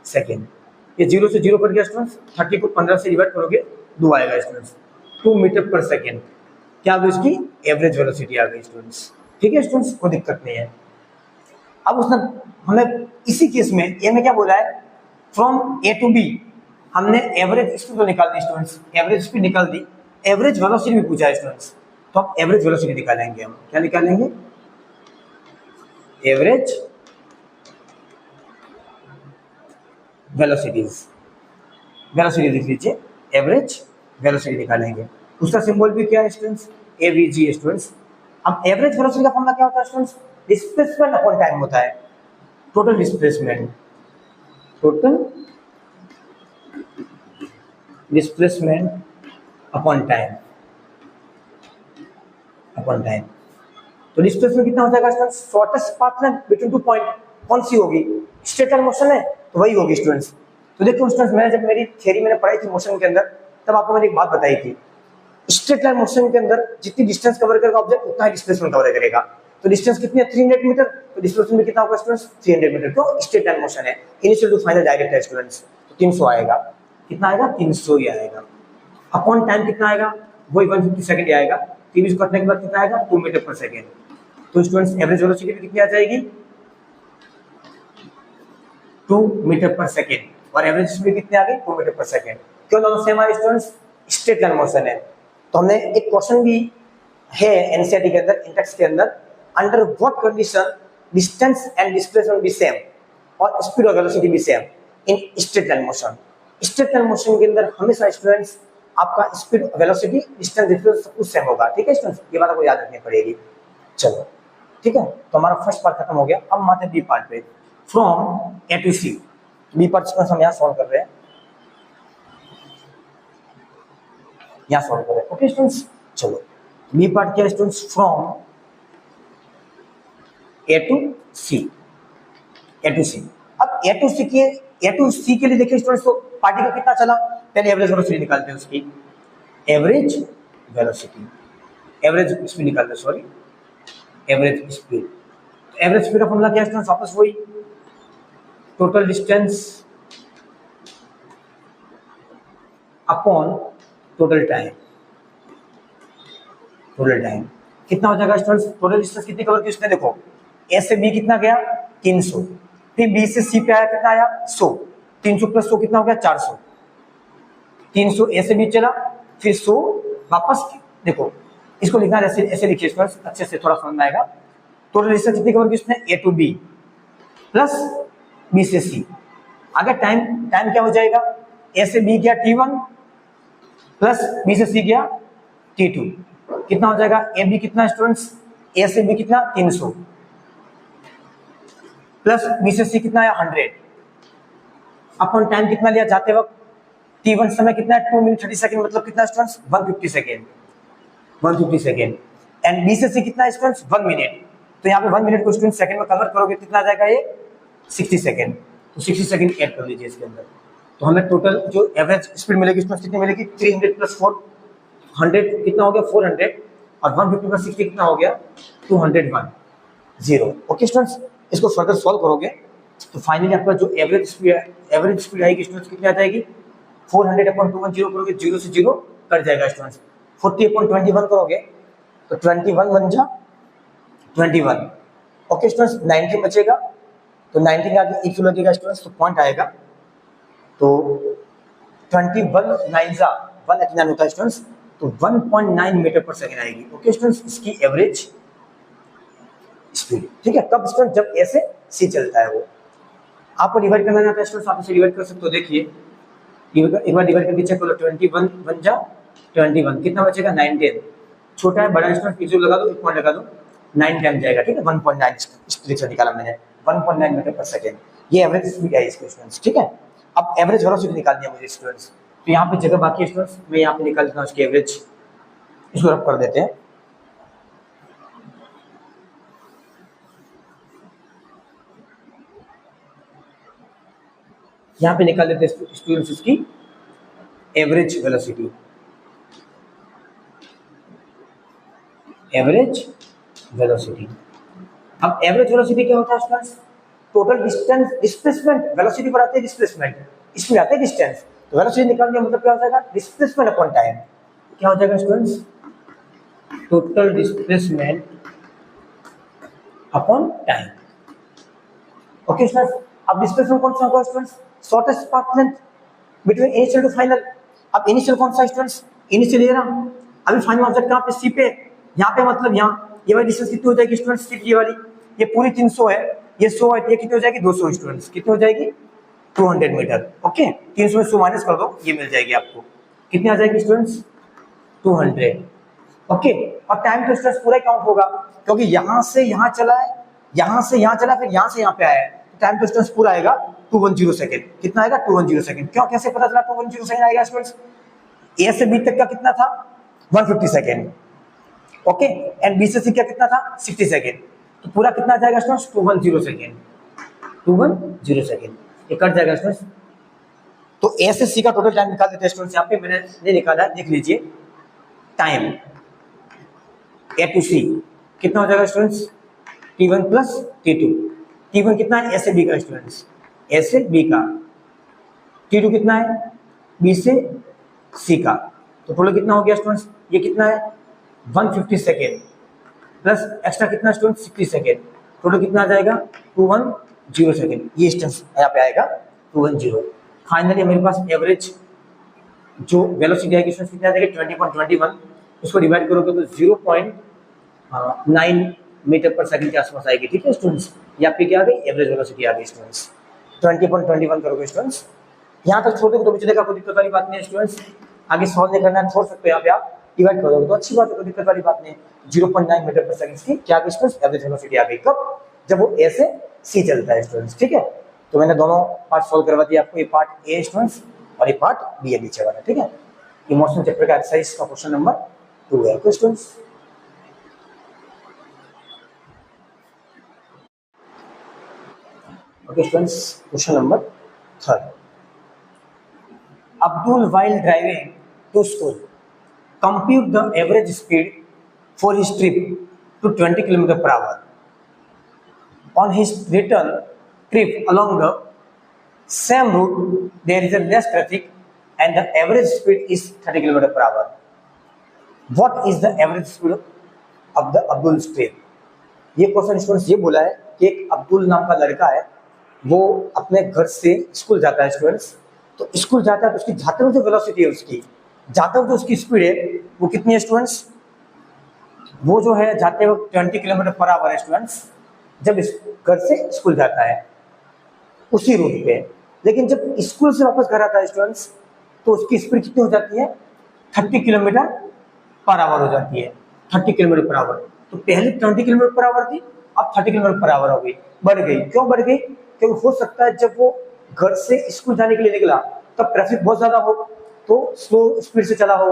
सेकंड। ये 0 से 0 कट गया स्टूडेंट्स, 30 को 15 से डिवाइड करोगे 2 आएगा स्टूडेंट्स, 2 मीटर पर सेकंड। क्या आ गई उसकी एवरेज वेलोसिटी आ गई स्टूडेंट्स, ठीक है स्टूडेंट्स, कोई दिक्कत नहीं है। अब उसने हमें इसी केस में ए में क्या बोला है, फ्रॉम ए टू बी, हमने एवरेज स्पीड तो निकाल दी स्टूडेंट्स, एवरेज स्पीड निकाल दी, एवरेज वेलोसिटी भी पूछा है स्टूडेंट्स, तो अब एवरेज वेलोसिटी निकालेंगे हम, क्या निकालेंगे, एवरेज वेलोसिटीज, वेलोसिटी लिख लीजिए, एवरेज वेलोसिटी निकालेंगे। उसका सिंबल भी क्या है स्टूडेंट्स, एवीजी स्टूडेंट्स। अब एवरेज वेलोसिटी का फॉर्मूला क्या होता है स्टूडेंट्स, डिस्प्लेसमेंट अपॉन टाइम होता है, total displacement, total displacement upon time, upon time. तो डिस्प्लेसमेंट कितना हो जाएगा students, shortest path length between 2 point, कौन सी होगी, स्ट्रेट लाइन मोशन है तो वही होगी स्टूडेंट्स। तो देखो स्टूडेंट्स, मैंने जब मेरी थ्योरी मैंने पढ़ाई थी मोशन के अंदर, तब आपको मैंने एक बात बताई थी, स्ट्रेट लाइन मोशन के अंदर जितनी डिस्टेंस कवर करेगा ऑब्जेक्ट उतना ही डिस्प्लेसमेंट कवर करेगा। तो डिस्टेंस कितनी है, 300 मीटर, तो डिस्प्लेसमेंट में कितना होगा स्टूडेंट्स, 300 मीटर। क्यों, स्ट्रेट लाइन मोशन है, इनिशियल टू फाइनल डायरेक्ट है स्टूडेंट्स। तो 300 आएगा, कितना आएगा, 300 ही आएगा। अपॉन टाइम कितना आएगा, वही 150 सेकंड ही आएगा। 30 कटने के बाद कितना आएगा, 2 मीटर पर सेकंड। तो स्टूडेंट्स एवरेज वेलोसिटी कितनी आ जाएगी, 2 मीटर पर सेकंड, और एवरेज स्पीड कितनी आ गई, 2 मीटर पर सेकंड। क्यों, दोनों सेम आए स्टूडेंट्स, स्ट्रेट लाइन मोशन है। तो हमने एक क्वेश्चन भी है एनसीईआरटी के अंदर, इंटेक्स के अंदर, under what condition distance and displacement B same और स्पीड और वेलोसिटी भी same in straight line motion. Straight line motion के अंदर हमेशा स्टूडेंट्स आपका स्पीड, वेलोसिटी, डिस्टेंस, डिस्प्लेसमेंट सब कुछ सेम होगा, ठीक है स्टूडेंट्स, ये बात आपको याद रखनी पड़ेगी। चलो ठीक है, तो हमारा फर्स्ट पार्ट खत्म हो गया। अब आते हैं बी पार्ट पे, from A to C. B part हम यहाँ सॉल्व कर रहे हैं, यहाँ सॉल्व कर रहे हैं। ओके स्टूडेंट्स, चलो बी पार्ट क्या है students, from A to C, A to C. अब ए टू सी के लिए देखिए स्टूडेंट्स, तो पार्टिकल कितना चला, पहले एवरेज वेलोसिटी निकालते हैं उसकी, एवरेज वेलोसिटी, एवरेज स्पीड निकालते हैं, sorry average speed. Average speed का फॉर्मूला क्या है स्टूडेंट्स, वापस वही, total distance upon total time, total time कितना हो जाएगा स्टूडेंट्स, टोटल डिस्टेंस कितनी कवर की उसने, देखो ए से बी कितना गया, 300, फिर बी से सी पे आया, कितना आया, 100, 300 प्लस 100 कितना हो गया, 400। 300 ए से बी चला, फिर 100 वापस, देखो इसको लिखना ऐसे, ऐसे लिखिए स्टूडेंट्स, अच्छे से थोड़ा समझ में आएगा। टोटल डिस्टेंस कितनी कवर की उसने, ए टू बी प्लस बी से सी। आगे टाइम, टाइम क्या हो जाएगा, ए से बी गया T1 प्लस बी से सी गया T2, कितना हो जाएगा, ए बी कितना स्टूडेंट्स, ए से बी कितना 300 प्लस बी से सी कितना है 100। अपन टाइम कितना लिया जाते वक्त, T1 समय कितना है, 2 मिनट 30 सेकंड, मतलब कितना students, 150 second, 150 second. And B से सी कितना स्टूडेंट्स 1 मिनट, तो यहाँ पे 1 मिनट को स्टूडेंट सेकंड में कन्वर्ट करोगे कितना आ जाएगा ये 60 सेकंड, तो 60 सेकंड ऐड कर लीजिए इसके अंदर। तो हमें टोटल जो एवरेज स्पीड मिलेगी स्टूडेंट्स कितनी मिलेगी 300 प्लस 400 कितना हो गया 400 और 150 प्लस 60 कितना हो गया 210। ओके स्टूडेंट्स, इसको फर्दर सॉल्व करोगे तो फाइनली आपका जो एवरेज स्पीड आएगी स्टूडेंट्स कितनी आ जाएगी 400 अपॉन 210 करोगे 0 से 0 कट जाएगा स्टूडेंट्स, 40 अपॉन 21 करोगे तो 21 बन जा 21। ओके स्टूडेंट्स, 90 बचेगा तो 90 के आगे एक लगेगा स्टूडेंट्स तो पॉइंट आएगा, तो 21 9 जा 189 होता है स्टूडेंट्स, तो 1.9 मीटर पर सेकेंड आएगी। ओके स्टूडेंट्स, इसकी एवरेज स्पीड। ठीक है, कब स्टूडेंट जब ए से सी चलता है वो। आपको डिवाइड करना आता है स्टूडेंट्स, आप इसे डिवाइड कर सकते हो। देखिए एक बार डिवाइड करके चेक करो, 21 बन जा 21 कितना बचेगा 9 10, छोटा है बड़ा स्टूडेंट पीछे लगा दो, एक पॉइंट लगा दो 9 टाइम जाएगा। ठीक है, 1.9 स्पीड से निकाला मैंने 1.9 मीटर पर सेकेंड, ये एवरेज स्पीड है इसके स्टूडेंट्स। ठीक है, अब एवरेज वेलोसिटी निकालनी है मुझे स्टूडेंट्स, तो यहाँ पे जगह बाकी है स्टूडेंट्स, मैं यहाँ पे निकाल देता हूँ उसकी एवरेज, इसको रब कर देते हैं। यहाँ पे निकाल देते हैं स्टूडेंट्स इसकी एवरेज वेलोसिटी। एवरेज वेलोसिटी, अब एवरेज वेलोसिटी क्या होता है students, total distance displacement, velocity पर आते हैं डिस्प्लेसमेंट, इसमें आते हैं डिस्टेंस, तो वेलोसिटी निकालने का मतलब क्या हो जाएगा डिस्प्लेसमेंट अपॉन टाइम। क्या हो जाएगा students, total displacement upon time. Okay students, अब डिस्प्लेसमेंट कौन सा होगा students, shortest path length between initial to final. अब इनिशियल कौन सा स्टूडेंट्स, इनिशियल ये रहा, अभी फाइनल ऑब्जेक्ट कहाँ पे सी पे, यहाँ पे मतलब यहाँ ये वाली डिस्टेंस कितनी हो जाएगी स्टूडेंट्स, सिर्फ ये वाली, ये पूरी 300 है, ये 100 है, ये कितनी हो जाएगी 200 स्टूडेंट्स, कितनी हो जाएगी 200 मीटर। ओके, 300 में 100 माइनस कर दो, ये मिल जाएगी आपको, कितनी आ जाएगी स्टूडेंट्स 200। ओके, और टाइम तो स्टूडेंट्स पूरा काउंट होगा क्योंकि यहाँ से यहाँ चला है, यहाँ से यहाँ चला, फिर यहाँ से यहाँ पे आया है, टाइम तो स्टूडेंट्स पूरा आएगा 210 सेकंड। कितना आएगा 210 सेकंड, क्यों कैसे पता चला 210 सेकंड आएगा स्टूडेंट्स, ए से बी तक का कितना था 150 सेकंड। ओके, एंड बी से सी का कितना था 60 सेकंड, तो पूरा कितना आ जाएगा स्टूडेंट्स 210 सेकंड, 210 सेकंड, ये कट जाएगा स्टूडेंट्स। तो ए से सी का टोटल टाइम निकाल देते हैं स्टूडेंट्स, यहाँ पे मैंने नहीं निकाला, देख लीजिए टाइम ए टू सी कितना हो जाएगा students T1 plus T2, T1 कितना है ए से बी का स्टूडेंट्स, ए से बी का, T2 कितना है बी से सी का, तो टोटल कितना हो गया स्टूडेंट्स, ये कितना है 150 सेकेंड प्लस एक्स्ट्रा कितना स्टूडेंट 60 सेकेंड, टोटल कितना आ जाएगा 210 सेकेंड, ये डिस्टेंस यहाँ पे आएगा 210। फाइनली मेरे पास एवरेज जो वेलोसिटी आएगी स्टूडेंट कितना आ जाएगा 20.21, उसको डिवाइड करोगे तो 0.9 मीटर पर सेकंड के आसपास आएगी। ठीक है स्टूडेंट्स, ये आपकी क्या आ गई एवरेज वेलोसिटी आ गई स्टूडेंट्स, 20.21 करोगे स्टूडेंट्स। यहाँ तक छोड़ दोगे तो चलेगा, कोई दिक्कत वाली बात नहीं है स्टूडेंट्स, आगे सॉल्व नहीं करना है छोड़ सकते हो, यहाँ पे आप डिवाइड कर दोगे तो अच्छी बात है, कोई दिक्कत वाली बात नहीं है। 0.9 मीटर पर सेकंड की क्या स्टूडेंट्स एवरेज वेलोसिटी आ गई, कब जब वो ए से सी चलता है स्टूडेंट्स। ठीक है, तो मैंने दोनों पार्ट सॉल्व करवा दिया आपको, ये पार्ट ए स्टूडेंट्स और ये पार्ट बी है नीचे वाला। ठीक है, इमोशनल चैप्टर का एक्सरसाइज का क्वेश्चन नंबर 2 है। Okay students, okay students, question number 3। Abdul while driving to school compute the average speed for his trip to 20 km per hour. On his return trip along the same route, there is a less traffic and the average speed is 30 km per hour. What is the average speed of the Abdul's trip? ये question students ये बोला है कि एक अब्दुल नाम का लड़का है, वो अपने घर से स्कूल जाता है स्टूडेंट्स, तो स्कूल जाता है तो उसकी जाते हुए जो वेलोसिटी है उसकी, जाते हुए जो उसकी स्पीड है वो कितनी है स्टूडेंट्स, वो जो है जाते हुए 20 किलोमीटर पर आवर है स्टूडेंट्स, जब घर से स्कूल जाता है उसी रूट पे। लेकिन जब स्कूल से वापस घर आता है स्टूडेंट्स तो उसकी स्पीड कितनी हो जाती है 30 किलोमीटर पर आवर हो जाती है, 30 किलोमीटर पर आवर। तो पहले 20 किलोमीटर पर आवर थी, अब 30 किलोमीटर पर आवर हो गई, बढ़ गई। क्यों बढ़ गई, क्योंकि हो सकता है जब वो घर से स्कूल जाने के लिए निकला तब ट्रैफिक बहुत ज्यादा हो तो स्लो स्पीड से चला हो,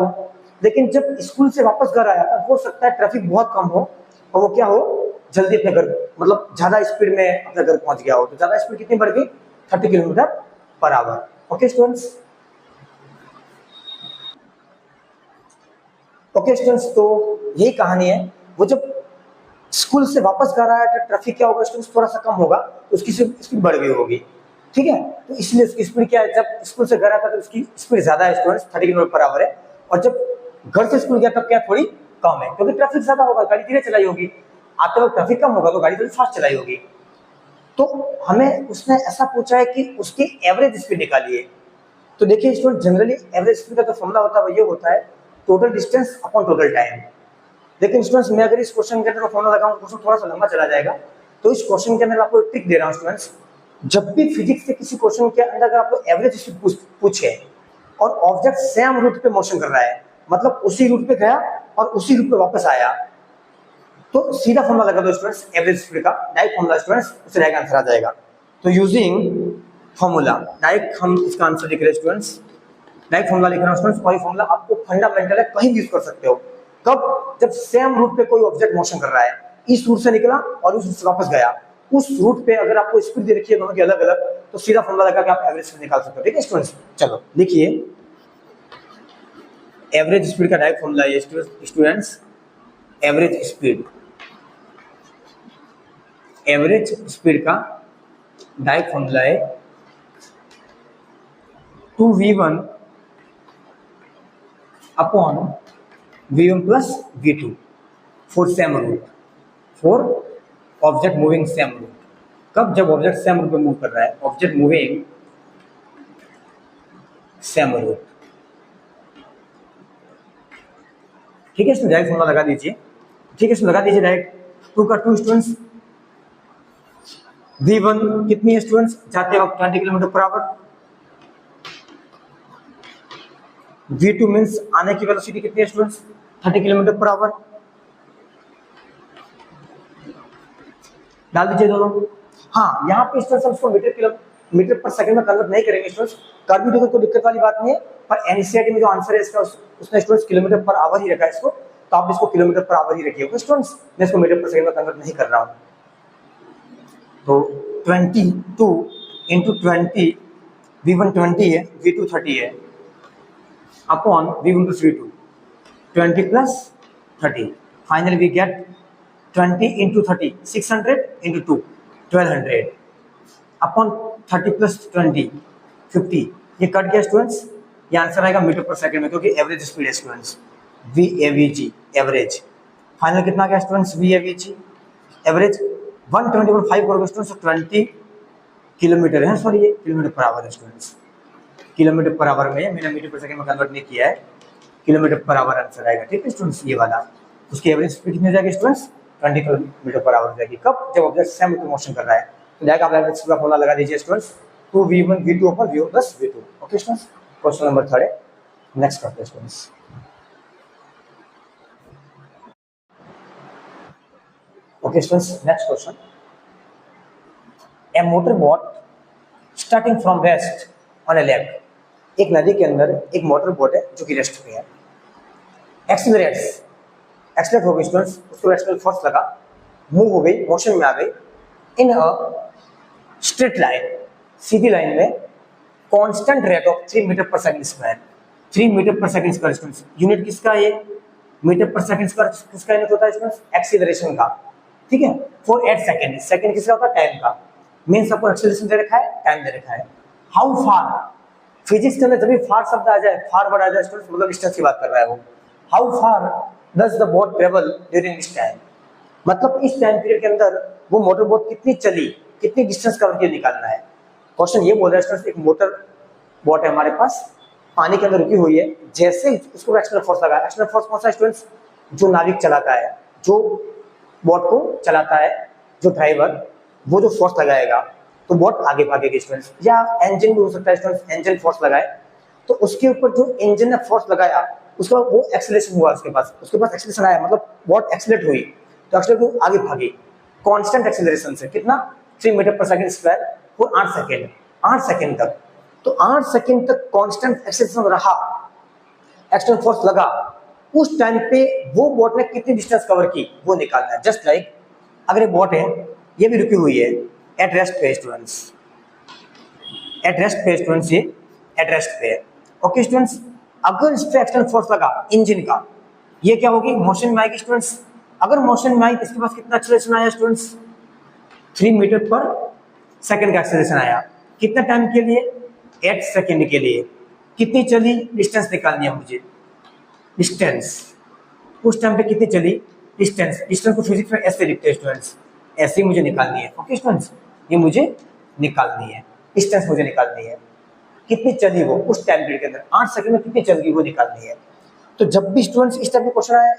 लेकिन जब स्कूल से वापस घर आया तब हो सकता है ट्रैफिक बहुत कम हो और वो क्या हो, जल्दी अपने घर, मतलब ज्यादा स्पीड में अपने घर पहुंच गया हो। तो ज्यादा स्पीड कितनी बढ़ गई, 30 kilometre per hour. Okay students, okay students, तो यही कहानी है। वो जब स्कूल से वापस घर आया तो ट्रैफिक क्या होगा स्टूडेंट्स, थोड़ा सा कम होगा, तो उसकी स्पीड बढ़ गई होगी। ठीक है, तो इसलिए उसकी स्पीड क्या है, जब स्कूल से घर आता तो उसकी स्पीड ज्यादा है स्टूडेंट्स, 30 किलोमीटर पर आवर है। और जब घर से स्कूल गया तब क्या, थोड़ी कम है, क्योंकि ट्रैफिक ज्यादा होगा, गाड़ी धीरे चलाई होगी। आते वक्त ट्रैफिक कम होगा तो गाड़ी थोड़ी फास्ट चलाई होगी। तो हमें उसने ऐसा पूछा है कि उसकी एवरेज स्पीड निकालिए। तो देखिए स्टूडेंट, जनरली एवरेज स्पीड का जो फॉर्मूला होता है वो ये होता है, total distance upon total time. लेकिन स्टूडेंट्स, मैं अगर इस क्वेश्चन के अंदर फॉर्मूला लगाऊं तो थोड़ा सा लंबा चला जाएगा। तो इस क्वेश्चन के अंदर आपको एक ट्रिक दे रहा हूं स्टूडेंट्स, जब भी फिजिक्स के किसी क्वेश्चन के अंदर अगर आपको एवरेज स्पीड पूछे और ऑब्जेक्ट सेम रूट पे मोशन कर रहा है, मतलब उसी रूट पे गया और उसी रूट पे वापस आया, तो सीधा फॉर्मूला लगा दो स्टूडेंट्स एवरेज स्पीड का, डायरेक्ट फॉर्मूला स्टूडेंट्स, उससे डायरेक्ट आंसर आ जाएगा। तो यूजिंग फॉर्मूला डायरेक्ट हम इसका आंसर लिख रहे हैं स्टूडेंट्स, डायरेक्ट फॉर्मूला लिख रहे हैं स्टूडेंट्स। और ये फॉर्मूला आपको फंडामेंटल है, कहीं भी यूज कर सकते हो। कब, जब सेम रूट पे कोई ऑब्जेक्ट मोशन कर रहा है, इस रूट से निकला और उस रूट से वापस गया, उस रूट पे अगर आपको स्पीड दे रखी है दोनों की अलग अलग, तो सीधा फॉर्मूला लगा के आप एवरेज स्पीड निकाल सकते हो। ठीक है स्टूडेंट्स, चलो लिखिए एवरेज स्पीड का डायरेक्ट फॉर्मूला है students, average speed, average speed का डायरेक्ट फॉर्मूला है 2v1 upon v1 plus v2 for same route, for object moving same route. कब, जब ऑब्जेक्ट सेम रूट पे मूव कर रहा है, ऑब्जेक्ट मूविंग सेम रूट। ठीक है, इसमें डायरेक्ट फॉर्मूला लगा दीजिए। ठीक है, इसमें लगा दीजिए डायरेक्ट 2 का 2 स्टूडेंट्स, v1 कितनी है स्टूडेंट्स, जाते वक्त 20 kilometre per hour, v2 means आने की वेलोसिटी कितनी है स्टूडेंट्स, 30 किलोमीटर पर आवर। डाल दीजिए दोनों। हाँ, यहाँ पे स्टूडेंट्स हम इसको मीटर पर सेकंड में कन्वर्ट नहीं करेंगे स्टूडेंट्स, कर भी दोगे तो दिक्कत वाली बात नहीं है, पर एनसीईआरटी में जो आंसर है इसका उसने स्टूडेंट्स किलोमीटर पर आवर ही रखा है इसको, तो आप इसको किलोमीटर पर आवर ही रखिए स्टूडेंट्स, मैं इसको मीटर पर सेकंड में कन्वर्ट नहीं कर रहा हूँ। तो 22 इंटू 20, v1 20 है, v2 30 है, upon v1 plus v2 20 plus 30, finally we get 20 into 30 600 into 2 1200 upon 30 plus 20 50। ये कट गया स्टूडेंट्स, ये आंसर आएगा मीटर पर सेकंड में, क्योंकि एवरेज स्पीड है स्टूडेंट्स, VAVG एवरेज। फाइनल कितना गया स्टूडेंट्स, VAVG एवरेज 120.5 करोगे स्टूडेंट्स, 20 किलोमीटर है, सॉरी ये किलोमीटर पर आवर है स्टूडेंट्स, किलोमीटर पर आवर में, मैंने मीटर पर सेकंड में कन्वर्ट नहीं किया है, किलोमीटर पर आवर आंसर आएगा। ठीक है स्टूडेंट्स, ये वाला उसकी एवरेज स्पीड कितनी जाएगी स्टूडेंट्स, 20 किलोमीटर पर आवर जाएगी। कब, जब ऑब्जेक्ट सेम रूट में मोशन कर रहा है। तो जाएगा आप एवरेज स्पीड का फॉर्मूला लगा दीजिए स्टूडेंट्स, 2v1 v2 पर v1 plus v2। Okay students, question number 3 है, नेक्स्ट करते हैं students. Okay students, next question, A motor boat starting from rest on A lake. एक नदी के अंदर एक मोटर बोट है जो कि रेस्ट पे है, एक्सीलरेट हो गई स्टूडेंट्स, उसको एक्सीलरेट फोर्स लगा, मूव हो गई, मोशन में आ गई, इन अ स्ट्रेट लाइन, सीधी लाइन में, कांस्टेंट रेट ऑफ 3 मीटर पर सेकंड स्क्वायर, 3 मीटर पर सेकंड स्क्वायर स्टूडेंट्स। यूनिट किसका है, मीटर पर सेकंड स्क्वायर किसका यूनिट होता है स्टूडेंट्स, एक्सीलरेशन का। ठीक है, फॉर 8 सेकंड, सेकंड किसका होता है, टाइम का, मींस आपको एक्सीलरेशन दे रखा है, टाइम दे रखा है। हाउ फार, फिजिक्स के अंदर जब भी फार शब्द आ जाए, फारवर्ड आ जाए स्टूडेंट्स, मतलब डिस्टेंस की बात कर रहा है वो। How far does the boat travel during this time, मतलब इस टाइम पीरियड के अंदर वो मोटर बोट कितनी चली, कितनी डिस्टेंस कवर किया, निकालना है। क्वेश्चन ये बोल रहा है स्टूडेंट्स, एक मोटर बोट है हमारे पास, पानी के अंदर रुकी हुई है, जैसे उसको एक्सटर्नल फोर्स लगा, एक्सटर्नल फोर्स कौन सा स्टूडेंट्स, जो नाविक चलाता है, जो बोट को चलाता है, जो ड्राइवर, वो जो फोर्स लगाएगा तो बोट आगे भागेगी स्टूडेंट्स। या इंजन भी हो सकता है स्टूडेंट्स, इंजन फोर्स लगाए तो उसके ऊपर जो इंजन ने फोर्स लगाया उसका वो एक्सीलरेशन हुआ, उसके पास एक्सीलरेशन आया, मतलब बोट एक्सीलरेट हुई, तो एक्सीलरेट हुई, आगे भागी कांस्टेंट एक्सीलरेशन से, कितना, 3 मीटर पर second square for 8 second, 8 second तक। तो 8 सेकंड तक कांस्टेंट एक्सीलरेशन रहा, एक्सटर्नल फोर्स लगा, उस टाइम पे वो बोट ने कितनी डिस्टेंस कवर की वो निकालना है। जस्ट लाइक अगर ये बोट है, ये भी रुकी हुई है एट रेस्ट पे स्टूडेंट्स, एट रेस्ट पे स्टूडेंट्स, ये एट रेस्ट पे है। ओके स्टूडेंट्स, अगर इस पे एक्सटर्नल फोर्स लगा इंजन का, ये क्या होगी, मोशन में आएगी स्टूडेंट्स। अगर मोशन में आई तो इसके पास कितना एक्सेलरेशन आया स्टूडेंट्स, 3 मीटर पर सेकंड का एक्सेलरेशन आया। कितना टाइम के लिए, 8 सेकंड के लिए। कितनी चली, डिस्टेंस निकालनी है मुझे, डिस्टेंस उस टाइम पे कितनी चली, डिस्टेंस। डिस्टेंस को फिजिक्स में ऐसे लिखते हैं स्टूडेंट्स, ऐसे ही मुझे निकालनी है। ओके स्टूडेंट्स, ये मुझे निकालनी है, डिस्टेंस मुझे निकालनी है, कितनी चली वो उस टाइम पीरियड के अंदर, 8 सेकंड में कितनी चल गई वो निकालनी है। तो जब भी स्टूडेंट्स इस टाइप का क्वेश्चन आए,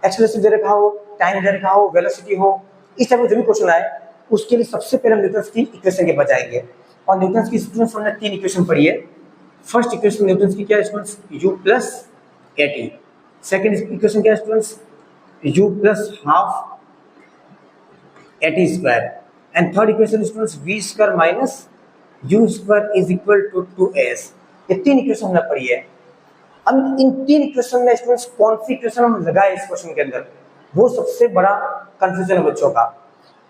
एक्सेलरेशन दे रखा हो, टाइम दे रखा हो, वेलोसिटी हो, इस टाइप का जो भी क्वेश्चन आए, उसके लिए सबसे पहले हम न्यूटन्स की इक्वेशन के बजाएंगे। और न्यूटन्स की स्टूडेंट्स हमने 3 इक्वेशन पढ़ी है। फर्स्ट इक्वेशन न्यूटन्स की क्या है students, u plus a t. Second equation क्या है students, u plus half a t square. And third equation students v square minus u square is equal to 2s। ये 3 इक्वेशन हमने पढ़ी है। अब इन 3 इक्वेशन में स्टूडेंट्स कौन सी इक्वेशन हम लगाए इस क्वेश्चन के अंदर, वो सबसे बड़ा कंफ्यूजन है बच्चों का।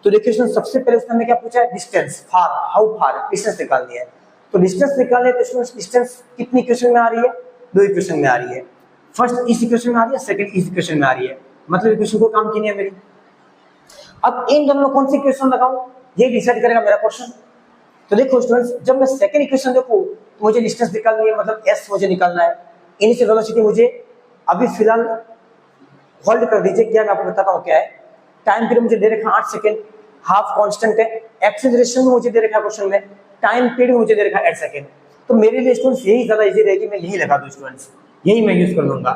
तो देखिए स्टूडेंट्स, सबसे पहले उसने हमें क्या पूछा है, distance, far, how far, distance निकालनी है। तो डिस्टेंस निकालने तो स्टूडेंट्स डिस्टेंस कितनी इक्वेशन में आ रही है, 2 इक्वेशन में आ रही है। फर्स्ट इस इक्वेशन में आ रही है, सेकंड इस इक्वेशन में आ रही है, मतलब इक्वेशन को काम की नहीं है मेरी। अब इन दोनों में कौन सी इक्वेशन लगाऊं, ये डिसाइड करेगा मेरा क्वेश्चन। तो देखो स्टूडेंट्स, जब मैं सेकंड इक्वेशन देखूं तो मुझे डिस्टेंस निकालनी है, मतलब s मुझे निकालना है। इनिशियल वेलोसिटी मुझे अभी फिलहाल होल्ड कर दीजिए, क्या मैं आपको बताता हूँ क्या है। टाइम पीरियड मुझे दे रखा है 8 सेकंड, हाफ कांस्टेंट है। एक्सेलरेशन मुझे दे रखा है क्वेश्चन में, टाइम पीरियड मुझे दे रखा है 8 सेकंड। तो मेरे लिए स्टूडेंट्स यही ज्यादा इजी रहेगी, मैं यही लगा दूं स्टूडेंट्स, यही मैं यूज कर लूंगा।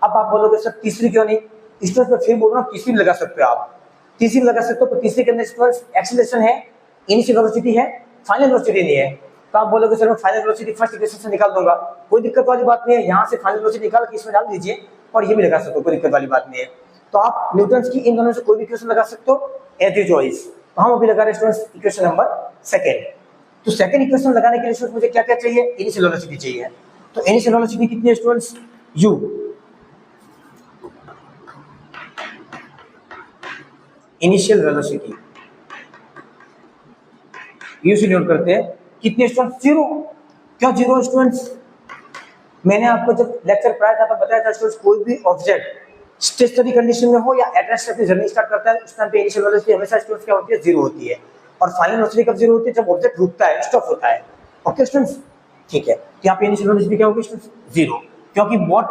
अब आप बोलोगे सर तीसरी क्यों नहीं, स्टूडेंट्स मैं फिर बोल रहा हूँ तीसरी लगा सकते हो आप, तीसरी लगा सकते हो। तो तीसरी के अंदर स्टूडेंट्स एक्सेलरेशन है, इनिशियल वेलोसिटी है, फाइनल वेलोसिटी नहीं है। तो आप बोलोगे सर मैं फाइनल वेलोसिटी फर्स्ट इक्वेशन से निकाल दूंगा, कोई दिक्कत वाली बात नहीं है। यहाँ से फाइनल वेलोसिटी निकाल के इसमें डाल दीजिए और ये भी लगा सकते हो, कोई दिक्कत वाली बात नहीं है। तो आप न्यूटन्स की इन दोनों से कोई भी इक्वेशन लगा सकते हो एज यू चॉइस। तो हम अभी लगा रहे स्टूडेंट्स इक्वेशन नंबर सेकंड। तो सेकंड इक्वेशन लगाने के लिए स्टूडेंट्स मुझे क्या क्या चाहिए, इनिशियल वेलोसिटी चाहिए। तो इनिशियल वेलोसिटी कितनी है students, u। Initial velocity u से नोट करते हैं, कितने स्टूडेंट्स, 0। क्यों 0 स्टूडेंट्स, मैंने आपको जब लेक्चर पढ़ाया था तब बताया था स्टूडेंट्स, कोई भी ऑब्जेक्ट स्टेशनरी कंडीशन में हो या एट रेस्ट अपनी जर्नी स्टार्ट करता है, उस टाइम पे इनिशियल वेलोसिटी हमेशा स्टूडेंट्स क्या होती है, 0 होती है। और फाइनल वेलोसिटी कब 0 होती है, जब ऑब्जेक्ट रुकता है, स्टॉप होता है। ओके स्टूडेंट्स, ठीक है। तो यहाँ पे इनिशियल वेलोसिटी क्या होगी स्टूडेंट्स, 0, क्योंकि boat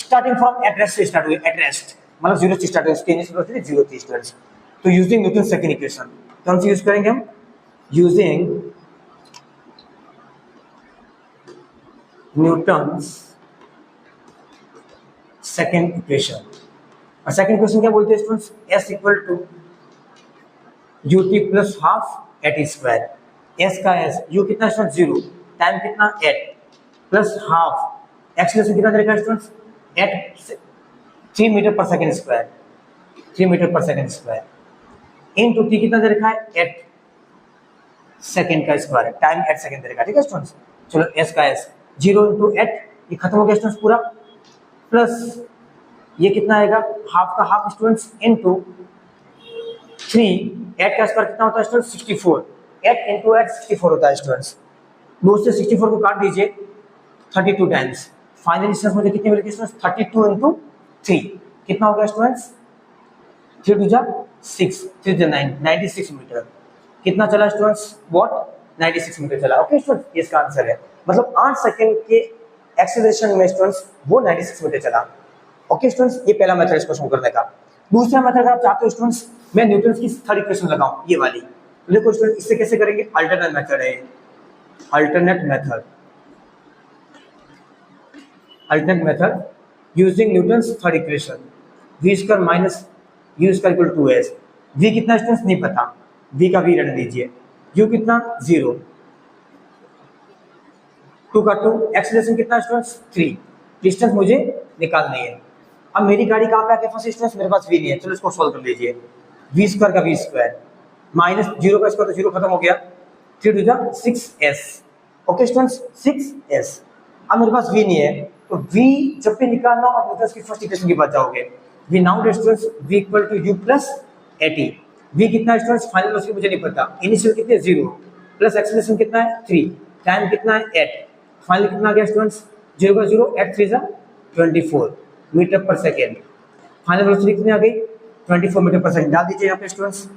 starting from at rest से स्टार्ट हुई, एट रेस्ट मतलब 0 से स्टार्ट हुई, उसकी इनिशियल वेलोसिटी 0 थी स्टूडेंट्स। तो यूजिंग न्यूटन सेकंड इक्वेशन, कौन सी यूज करेंगे हम, यूजिंग न्यूटन्स सेकंड इक्वेशन। और सेकंड इक्वेशन क्या बोलते हैं students, s equal to ut plus half at square. s का s, u कितना स्टूडेंट्स 0, टाइम कितना 8 प्लस हाफ, एक्सेलरेशन कितना दे रखा है स्टूडेंट्स, 3 मीटर पर सेकंड स्क्वायर, 3 मीटर पर सेकंड स्क्वायर, इनटू t कितना दे रखा है 8 सेकंड का स्क्वायर, टाइम 8 सेकंड दे रखा है। ठीक है स्टूडेंट्स, चलो s का s 0 इंटू 8, ये खत्म हो गया स्टूडेंट्स पूरा, प्लस ये कितना आएगा, हाफ का हाफ स्टूडेंट्स इनटू 3, 8 का स्क्वायर कितना होता है स्टूडेंट्स, 64, 8 इंटू 8 64 होता है स्टूडेंट्स। 2 से 64 को काट दीजिए 32 टाइम्स, फाइनल डिस्टेंस मुझे कितनी मिलेगी स्टूडेंट्स, 32 इंटू 3 कितना होगा स्टूडेंट्स, 3 टू जा 6, 3 जा 9, 96 मीटर। कितना चला स्टूडेंट्स, वॉट 96 मीटर चला। ओके स्टूडेंट्स, ये इसका आंसर है, मतलब 8 सेकंड के एक्सेलरेशन में स्टूडेंट्स वो 96 मीटर चला। ओके स्टूडेंट्स, ये पहला मेथड इसको शो करने का। दूसरा मेथड अगर आप चाहते हो स्टूडेंट्स मैं न्यूटन की थर्ड इक्वेशन लगाऊं, ये वाली, तो देखो स्टूडेंट इससे कैसे करेंगे, अल्टरनेट मेथड है, alternate method, alternate method using Newton's third equation, v square minus u square equal to 2s। v कितना स्टूडेंट्स नहीं पता, v का v रख दीजिए, u कितना 0, 2 का 2, एक्सेलरेशन कितना स्टूडेंट्स 3, डिस्टेंस मुझे निकालनी है। अब मेरी गाड़ी कहाँ पे आके फंसी स्टूडेंट्स, मेरे पास v नहीं है, चलो इसको सॉल्व कर लीजिए, v स्क्वायर का v स्क्वायर माइनस 0 का स्क्वायर, तो 0 खत्म हो गया, 3 टू जा 6s। Okay students 6s। अब मेरे पास v नहीं है, तो v जब भी निकालना हो आप न्यूटन की फर्स्ट इक्वेशन के पास जाओगे। v now students v equal to u plus at। v कितना है स्टूडेंट्स, फाइनल वेलोसिटी मुझे नहीं पता, इनिशियल कितनी है 0, प्लस एक्सेलरेशन कितना है 3, टाइम कितना है 8, फाइनल कितना आ गया स्टूडेंट्स 0 का 0, 8 3 जा 24 मीटर पर सेकेंड। फाइनल वेलोसिटी कितनी आ गई 24 मीटर पर सेकेंड। डाल दीजिए यहाँ पे स्टूडेंट्स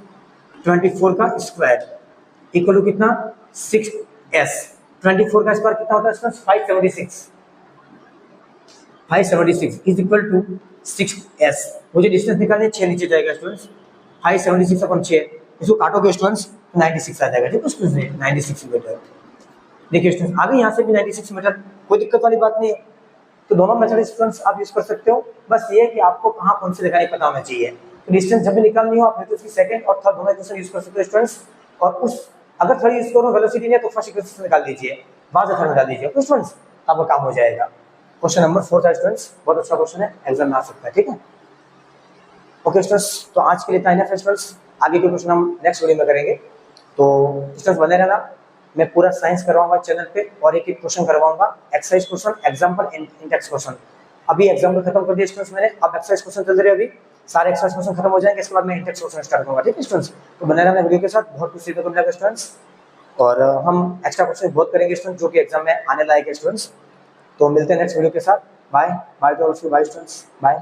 24 का स्क्वायर इक्वल टू कितना 6s। 24 का स्क्वायर कितना होता है students 576 is equal to 6s। मुझे डिस्टेंस निकालने 6 नीचे जाएगा स्टूडेंट्स, 576 अपन 6 इसको काटोगे स्टूडेंट्स 96 आ जाएगा। ठीक है स्टूडेंट्स 96 मीटर। देखिए स्टूडेंट्स आगे यहाँ से भी 96 मीटर, कोई दिक्कत वाली बात नहीं है। तो दोनों मेथड स्टूडेंट्स आप यूज कर सकते हो, बस ये है कि आपको कहाँ कौन से लगाने पता होना चाहिए। तो डिस्टेंस जब भी निकालनी हो आप न्यूटन की सेकंड और थर्ड दोनों इक्वेशन यूज कर सकते हो स्टूडेंट्स। और उस अगर थर्ड यूज करो वेलोसिटी नहीं है तो फर्स्ट इक्वेशन निकाल दीजिए, बाद में थर्ड निकाल दीजिए तो स्टूडेंट्स आपका काम हो जाएगा। क्वेश्चन नंबर 4 था स्टूडेंट्स, बहुत अच्छा क्वेश्चन है, एग्जाम में आ सकता है। ठीक है ओके स्टूडेंट्स, तो आज के लिए इतना ही है स्टूडेंट्स, आगे के क्वेश्चन हम नेक्स्ट वीडियो में करेंगे। तो स्टूडेंट्स बने रहना, मैं पूरा साइंस करवाऊंगा चैनल पे और एक क्वेश्चन करवाऊंगा, exercise question, example, index question. अभी एग्जांपल खत्म कर दिया स्टूडेंट्स मैंने, अब एक्सरसाइज क्वेश्चन चल रहे हैं, अभी सारे एक्सरसाइज क्वेश्चन खत्म हो जाएंगे, इसके बाद मैं इंडेक्स क्वेश्चन स्टार्ट करूंगा। ठीक है स्टूडेंट्स, तो बने रहना वीडियो के साथ, बहुत कुछ सीखने को मिलेगा स्टूडेंट्स। और हम एक्स्ट्रा क्वेश्चन बहुत करेंगे स्टूडेंट्स जो कि एग्जाम में आने लायक है स्टूडेंट्स। तो मिलते हैं नेक्स्ट वीडियो के साथ, bye bye to all of you, bye students, bye.